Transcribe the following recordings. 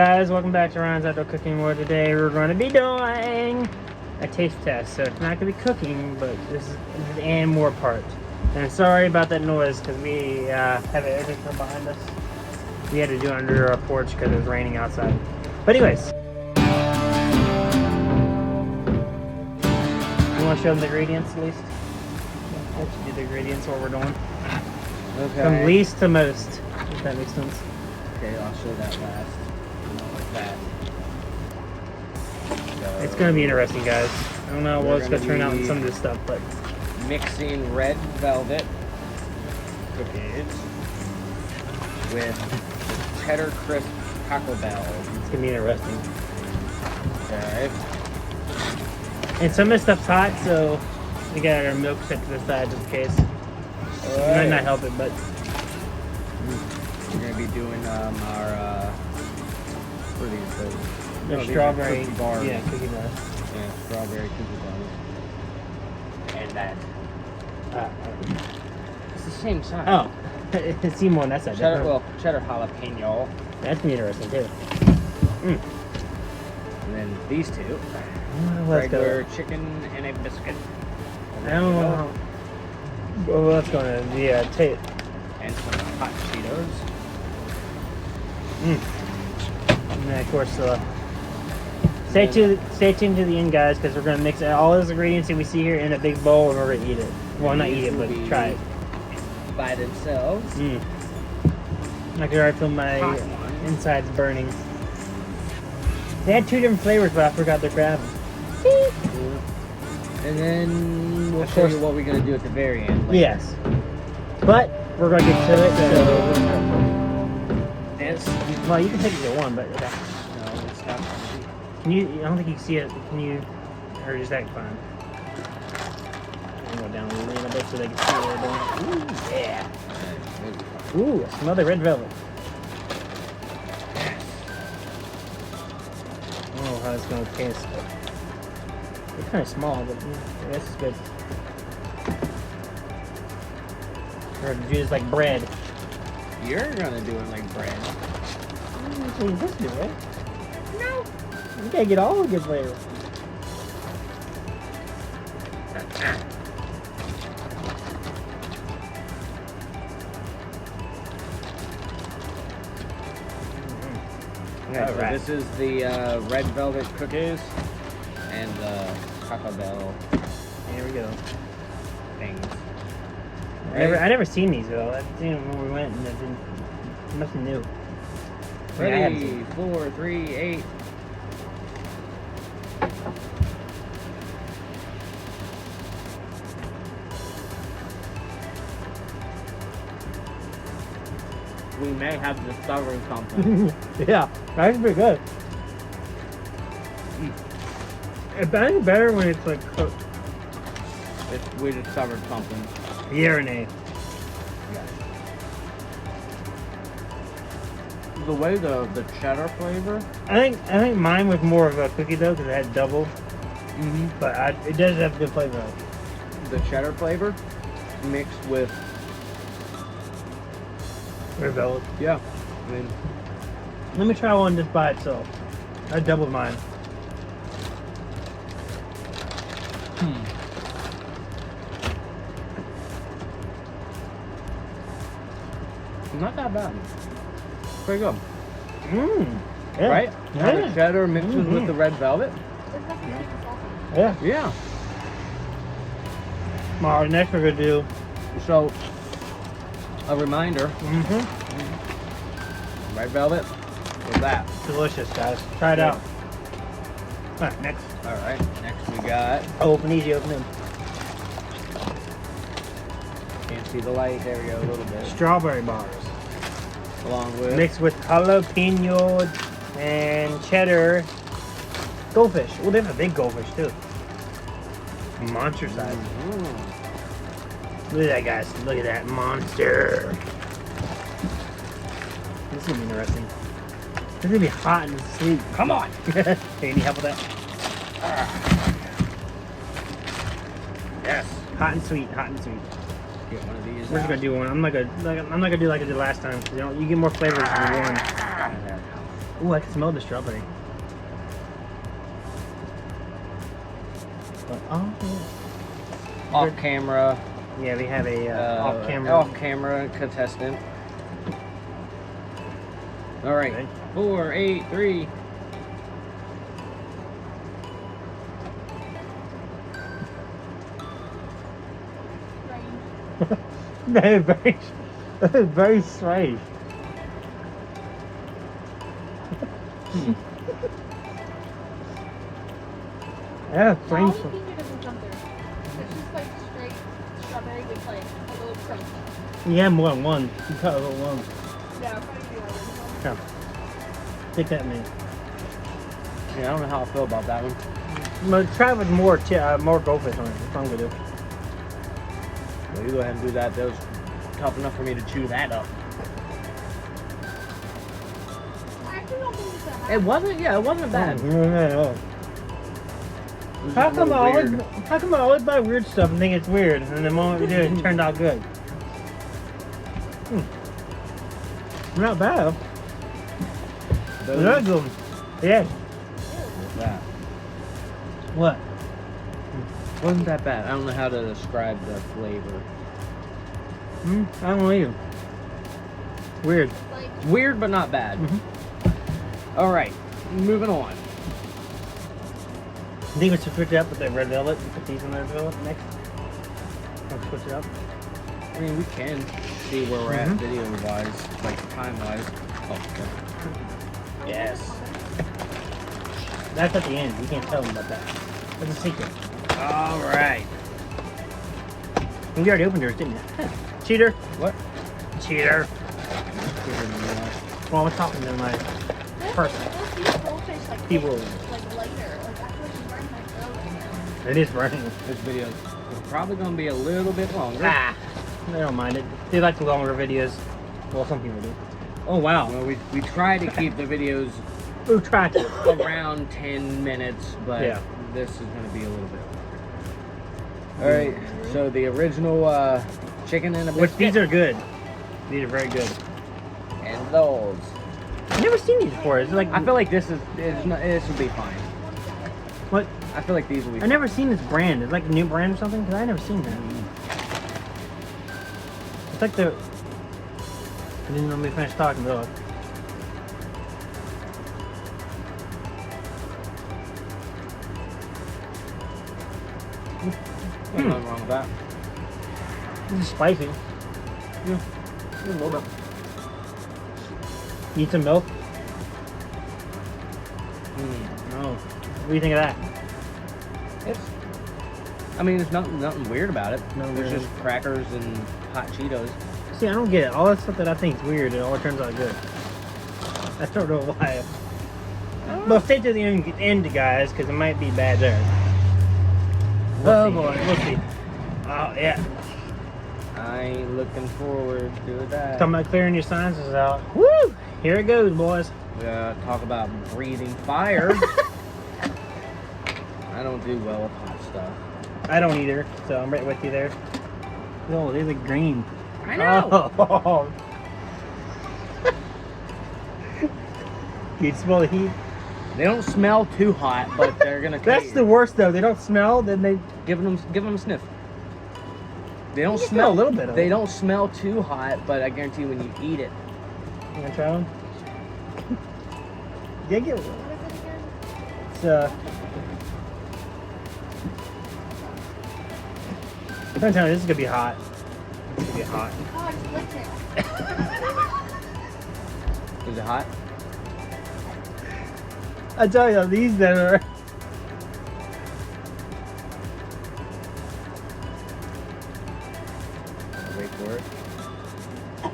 Guys, welcome back to Ron's Outdoor Cooking, where today we're going to be doing a taste test. So it's not going to be cooking, but this is and more part. And sorry about that noise because we have an air conditioner behind us. We had to do it under our porch because it was raining outside. But anyways, you want to show them the ingredients at least? Let you do the ingredients what we're doing. Okay. From least to most, if that makes sense. Okay, I'll show that last. Like that. So It's going to be interesting, guys. I don't know what's going to turn out in be some of this stuff, but mixing red velvet cookies with the cheddar crisp Taco Bell. it's going to be interesting. Okay. And some of this stuff's hot, so we got our milk set to the side just in case. It might not help it, but We're gonna be doing our what are these? the These are strawberry cookie bars. Yeah, cookie bars. Yeah, strawberry cookie bars. And that. It's the same size. Oh, see more on that side. Cheddar, well, cheddar jalapeno. That's gonna be interesting too. And then these two. Let's go. Regular chicken and a biscuit. I don't know how. Well, that's gonna be tape. And some hot Cheetos. And then of course, stay tuned to the end, guys, because we're gonna mix all those ingredients that we see here in a big bowl, and we're gonna eat it. Well, not eat it, but try it. By themselves. I can already feel my insides burning. They had 2 different flavors, but I forgot to grab them. And then we'll Of show course. you what we're gonna do at the very end. Later. Yes. But we're gonna get to it. So, This. well, you can take it to one, but okay. No, it's not. Can you? I don't think you can see it. Can you? Or is that fine? I'll go down a little bit so they can see what we're doing. Ooh, yeah. Ooh, I smell the red velvet. Oh, how it's gonna taste. It's kind of small, but yeah, this is good. Or do this like bread. You're gonna do it like bread. That's what you're supposed to do, right? No. You gotta get all the good flavor. Okay, so this is the red velvet cookies and the Taco Bell Here we go. things. I never seen these though. I seen them when we went, and it must be new. Yeah, I haven't seen Ready? 4, 3, 8. We may have discovered something. Yeah, that's pretty good. I think better when it's like cooked. We discovered something. Yeah or nay? The way the cheddar flavor. I think mine was more of a cookie though because it had double. But it does have good flavor. The cheddar flavor mixed with Red velvet. yeah. I mean, Let me try one just by itself. I doubled mine. not that bad. Pretty good. Yeah. Right? Yeah. The cheddar mixes with the red velvet. Yeah. Yeah. All right, next we're gonna do. So, a reminder, red velvet with that. Delicious, guys. Try it Yeah. out. All right, next. All right. Next we got. Oh, open these. You open them. Can't see the light. There we go. A little bit. Strawberry bars. Along with. Mixed with jalapeno and cheddar. Goldfish. Oh, they have a big goldfish too. Monster size. Look at that, guys. Look at that monster. This is gonna be interesting. This is gonna be hot and sweet. Come on. Hey, you need help with that? Yes. Hot and sweet. Hot and sweet. Get one of these. We're just gonna do one. I'm not gonna do like I did last time. You get more flavors in one. Ooh, I can smell the strawberry. But, oh, yeah. Off camera. Yeah, we have a off camera contestant. All right, Okay. 4, 8, 3. That is very strange. Yeah, strange. All the peanut doesn't come through. It's just like straight strawberry with like a little crunch. You have more than one. You cut a little one. Yeah, I'll probably do that one. Come. Take that, man. Yeah, I don't know how I feel about that one. But try with more goldfish on it. That's what I'm gonna do. Well, you go ahead and do that. That was tough enough for me to chew that up. I actually don't think it's that hard. It wasn't. Yeah, it wasn't bad. No, not at all. It was How just a come, little weird. how come I always buy weird stuff and think it's weird, and the moment we do it, it turned out good? Not bad. Those- Not good. Yeah. What's that? What? Wasn't that bad. I don't know how to describe the flavor. I don't know either. Weird. Like, Weird, but not bad. All right, moving on. I think we should switch it up with the red velvet and put these in the red velvet next. Let's switch it up. I mean, we can see where we're at video-wise, like time-wise. Oh, okay. Yes. That's at the end. You can't tell them about that. That's a secret. All right. You already opened yours, didn't you? Cheater. What? Cheater. Well, I'm talking to my person. those goldfish like People. like lighter. Like I feel like she's burning my throat right now. It is burning. This video is probably going to be a little bit longer. Ah, they don't mind it. They like the longer videos. Well, some people do. Oh wow. Well, we try to keep the videos Who tried to? around 10 minutes, but Yeah. this is going to be a little bit longer. All right, so the original chicken and a Which biscuit, these are good. These are very good. and those. I've never seen these before. It's like I feel like this will be fine. what? I feel like these will be I've never seen this brand. It's like a new brand or something. Cause I never seen that. It's like the. I didn't let me finish talking though. There's nothing wrong with that. This is spicy. Yeah, a little bit. Need some milk? Mm. No. What do you think of that? I mean, there's nothing weird about it. No There's weird. just crackers and hot Cheetos. See, I don't get it. All that stuff that I think is weird, it all turns out good. I don't know why. But stay to the end, guys, because it might be bad there. Oh, See. boy. We'll see. Oh, yeah. I ain't looking forward to that. Talking about clearing your sinuses out. Woo! Here it goes, boys. We gotta talk about breathing fire. I don't do well with hot stuff. I don't either, so I'm right with you there. Oh, they look green. I know. Oh. You smell the heat? They don't smell too hot, but they're gonna. That's the worst, though. They don't smell, then they... give them a sniff. They don't You can smell smell a little bit of They it. don't smell too hot, but I guarantee when you eat it, You gonna try one? Yeah, get one. What is it again? It's, I'm telling you, this is gonna be hot. It's gonna be hot. Oh, I just licked it. is it hot? I tell you, these that are... Wait for it. Oh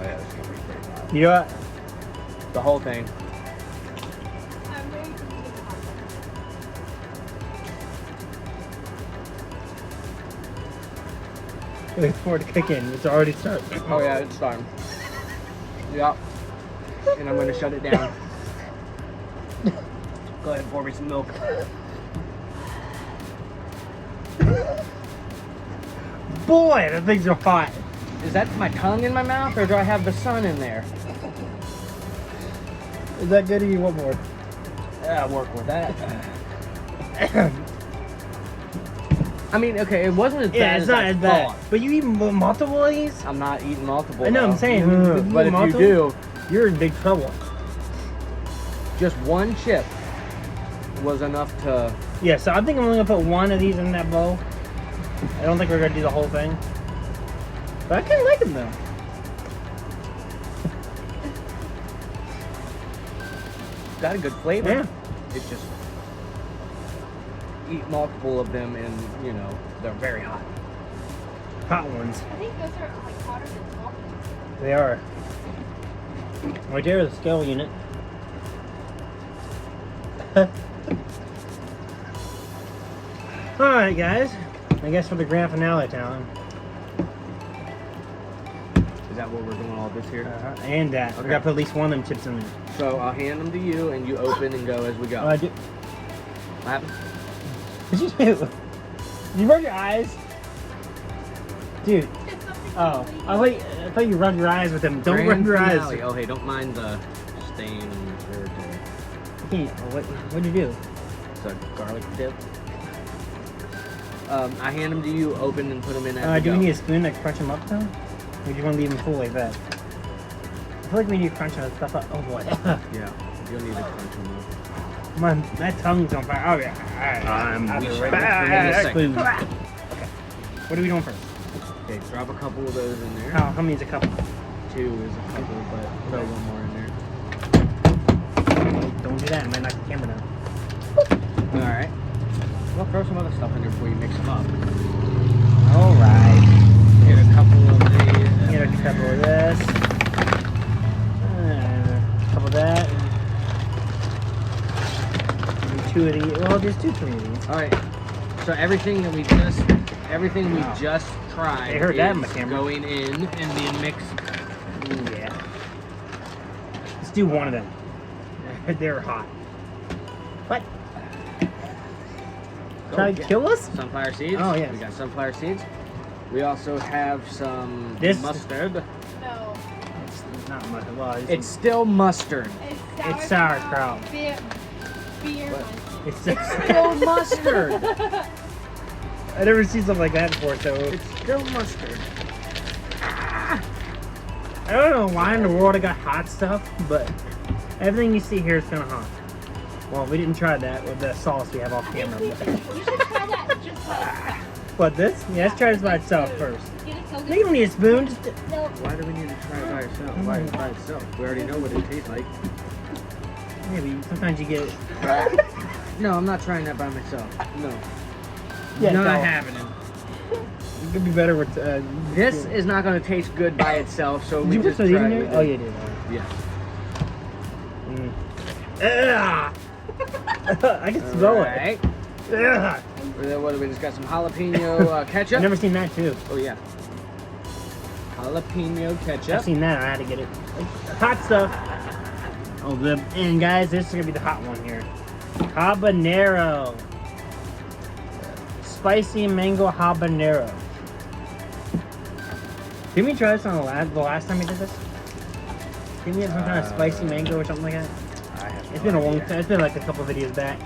yeah, it's gonna be pretty hot. You know what? The whole thing. I'm ready to eat the hot dog. Wait for it to kick in. It's already started. Oh yeah, it's starting. Yep. And I'm gonna shut it down. Go ahead and pour me some milk. Boy, the things are hot. Is that my tongue in my mouth, or do I have the sun in there? Is that good or you want more? Yeah, work with that. I mean, okay, it wasn't as Yeah, bad it's as not I as bad. thought. But you eat multiple of these? I'm not eating multiple. I know, I'm though. saying. But if you do, you're in big trouble. just one chip was enough to. Yeah, so I think I'm only gonna put one of these in that bowl. I don't think we're gonna do the whole thing. But I kinda like them though. Got a good flavor. Yeah. It's just eat multiple of them, and you know they're very hot. Hot ones. I think those are like hotter than small things. They are. Right there, the scale unit. Alright guys, I guess for the grand finale time. Is that what we're doing all this here? And that. We Okay. gotta put at least one of them chips in there. So I'll hand them to you, and you open and go as we go. Oh, I do. What happened? What'd you do? You rub your eyes? Dude. It's something Oh. completely- I thought you rubbed your eyes with them. Don't Grand rub your finale. eyes. Oh, hey, don't mind the stain on your shirt there. Hey, what'd you do? It's a garlic dip. I hand them to you, open and put them in as we Do go. we need a spoon to crunch them up though? Or do you want to leave them full like that? I feel like we need to crunch that stuff up. Oh boy. Yeah, you'll need to crunch them up. My tongue's on fire. Oh yeah. I'll be right back. Bring me a second. Okay. What are we doing first? Okay, drop a couple of those in there. How many is a couple? 2 is a couple, but throw one more in there. Don't do that. I might knock the camera down. Alright. Well, throw some other stuff in there before you mix them up. Alright. Get a couple of these. Get a couple of this. A couple of that. And 2 of these. Well, just 2 3 of these. Alright. So everything we Wow. just tried They heard that in is the camera. going in and being mixed. Yeah. Let's do one of them. They're hot. What? Try to kill us? Sunflower seeds. Oh, yes. We got sunflower seeds. We also have some This- mustard. No. It's not much. Well, It's still mustard. It's sauerkraut. Beer What? mustard. it's Still mustard. I never seen something like that before, so It's still mustard. I don't know why in the world I got hot stuff, but everything you see here is kind of hot. Well, we didn't try that with the sauce we have off camera. You should try that just like But this? Yeah, let's try this by itself first. get it so No, you don't need a spoon. Just No. Why do we need to try it by itself? By itself? We already know what it tastes like. maybe sometimes you get. No, I'm not trying that by myself. No. Yeah, not no. happening. It could be better with. This is not going to taste good by itself, so Did we you put just some try in it there? with Oh, it. you did. Yeah. I can smell Alright. it. Ugh. What do we just got? Some jalapeno ketchup. I've never seen that too. Oh yeah. Jalapeno I've ketchup. seen that. I had to get it. Hot stuff. Oh, and guys, this is gonna be the hot one here. Habanero. Spicy mango habanero. Didn't we try this on the last time we did this? Didn't we have some kind of spicy mango or something like that? I have It's been a long time. It's been like a couple videos back.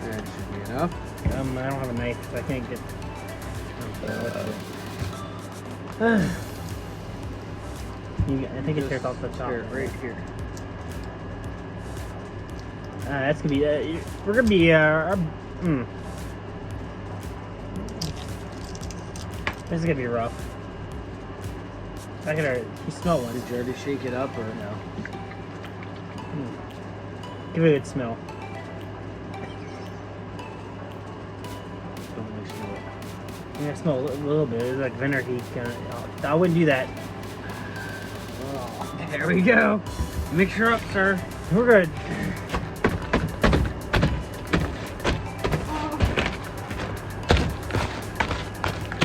That should be enough. I don't have a knife, so I can't get. I think it's here off the top. Here, right here. That's gonna be. We're gonna be. This is gonna be rough. I can already. You smell one. Did you already shake it up or no? Give it a good smell. Don't really smell it. Yeah, I smell a little bit. It's like vinegar. I wouldn't do that. Oh, there we go. Mix her up, sir. We're good.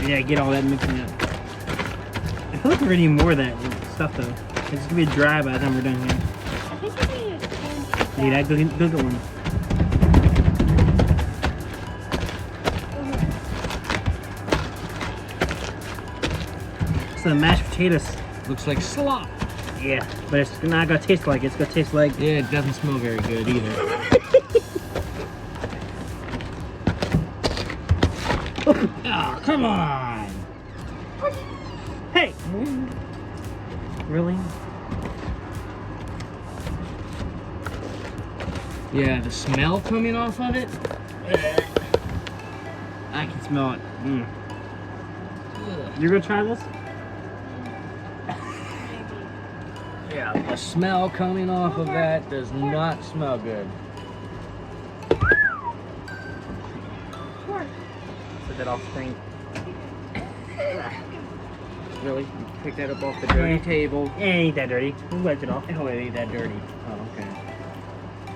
Yeah, get all that mixing up. I feel like we're gonna need more of that stuff though. It's gonna be dry by the time we're done here. I think you need a spoon. Need that? Go get one. So the mashed potatoes Looks like slop. Yeah, but it's not gonna taste like it. It's gonna taste like. Yeah, it doesn't smell very good either. Oh, come on! Hey! Really? Yeah, the smell coming off of it. I can smell it. Mm. You're gonna try this? Yeah, the smell coming off of that does not smell good. Put that off the thing. Really? You pick that up off the dirty table. It ain't that dirty. We wiped it off. Oh, it ain't that dirty. Oh, okay.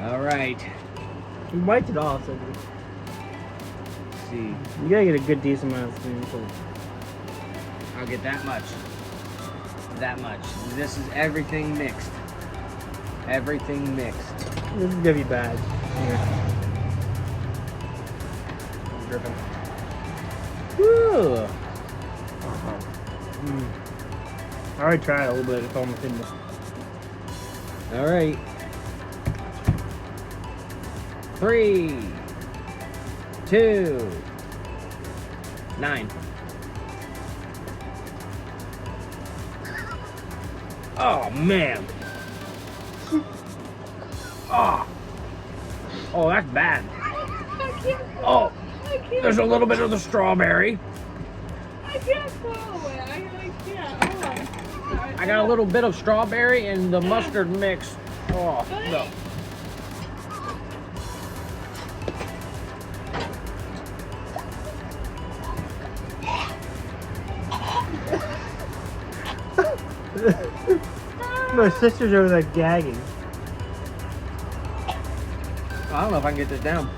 Alright. We wiped it off, so Let's see. you gotta get a good decent amount of swimming pool. I'll get that much. That much. This is everything mixed. Everything mixed. This is gonna be bad. Here. I'm dripping. Woo! Mm. I already tried a little bit. It's almost in there. Alright. 3, 2, 9. Oh man. Oh. Oh, that's bad. I can't. Oh, I can't. there's a little bit of the strawberry. I can't swallow it. I can't. Hold on. Sorry. I got a little bit of strawberry and the mustard mix. Oh, no. My sister's over there gagging. I don't know if I can get this down.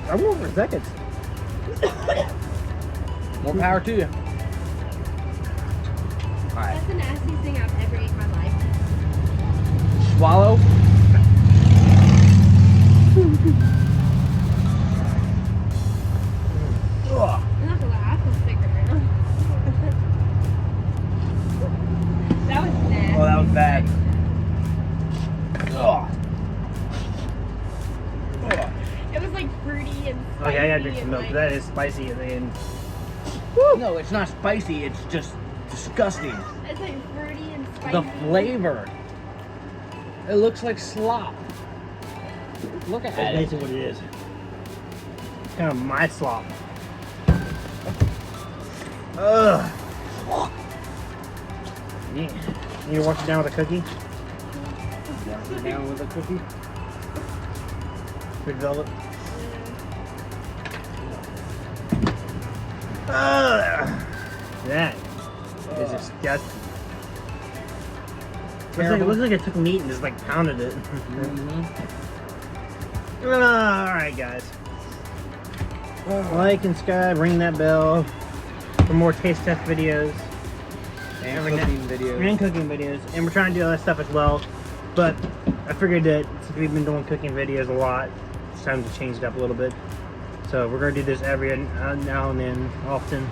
I'm going for seconds. More power to you. Alright. That's the nastiest thing I've ever ate in my life. Swallow. Ugh. I'm not gonna lie, I feel sick right now. That was nasty. Oh, that was bad. Ugh. Ugh. It was like fruity and spicy. Okay, I gotta drink some and, milk. like, That is spicy at the end. No, it's not spicy. It's just disgusting. It's like fruity and spicy. The flavor. It looks like slop. Look at That's it. basically what it is. Kind of my slop. Ugh. Yeah. You wash it down with a cookie? Wash it down with a cookie. Red velvet? That is disgusting. It looks like I took meat and just like pounded it. Alright guys. Like and subscribe, ring that bell for more taste test videos. And cooking videos. And cooking videos. And we're trying to do other stuff as well. But I figured that since we've been doing cooking videos a lot, it's time to change it up a little bit. So we're going to do this every now and then, often.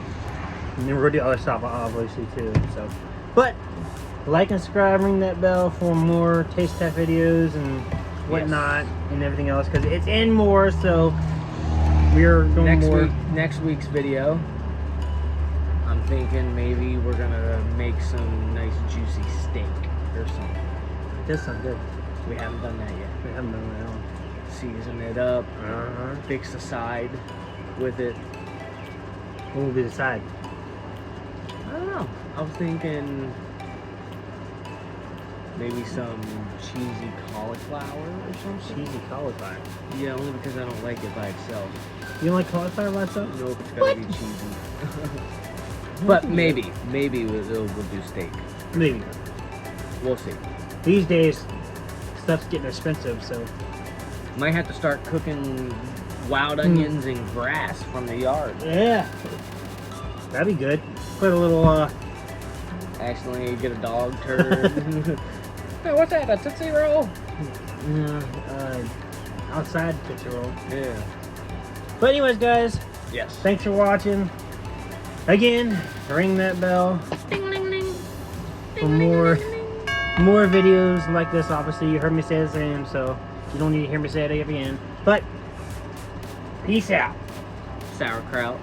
And then we're going to do other stuff obviously too. So, but like and subscribe, ring that bell for more taste test videos and whatnot and everything else. Because it's in more, so we're doing more. Next week's video, I'm thinking maybe we're gonna make some nice juicy steak or something. It does sound good. We haven't done that yet. We haven't done that at all. Season it up, fix the side with it. What will be the side? I don't know. I was thinking maybe some cheesy cauliflower or something. Cheesy cauliflower. Yeah, only because I don't like it by itself. You don't like cauliflower by itself? Nope, it's gotta be cheesy. But maybe we'll do steak. Maybe. We'll see. These days, stuff's getting expensive, so. Might have to start cooking wild onions and grass from the yard. Yeah. That'd be good. Put a little, Accidentally get a dog turd. Hey, what's that? A Tootsie Roll? outside Tootsie Roll. Yeah. But anyways, guys, Yes. thanks for watching. Again, ring that bell. Ding, ding, ding. for more videos like this. Obviously, you heard me say it again, so you don't need to hear me say it again. But peace out. Sauerkraut.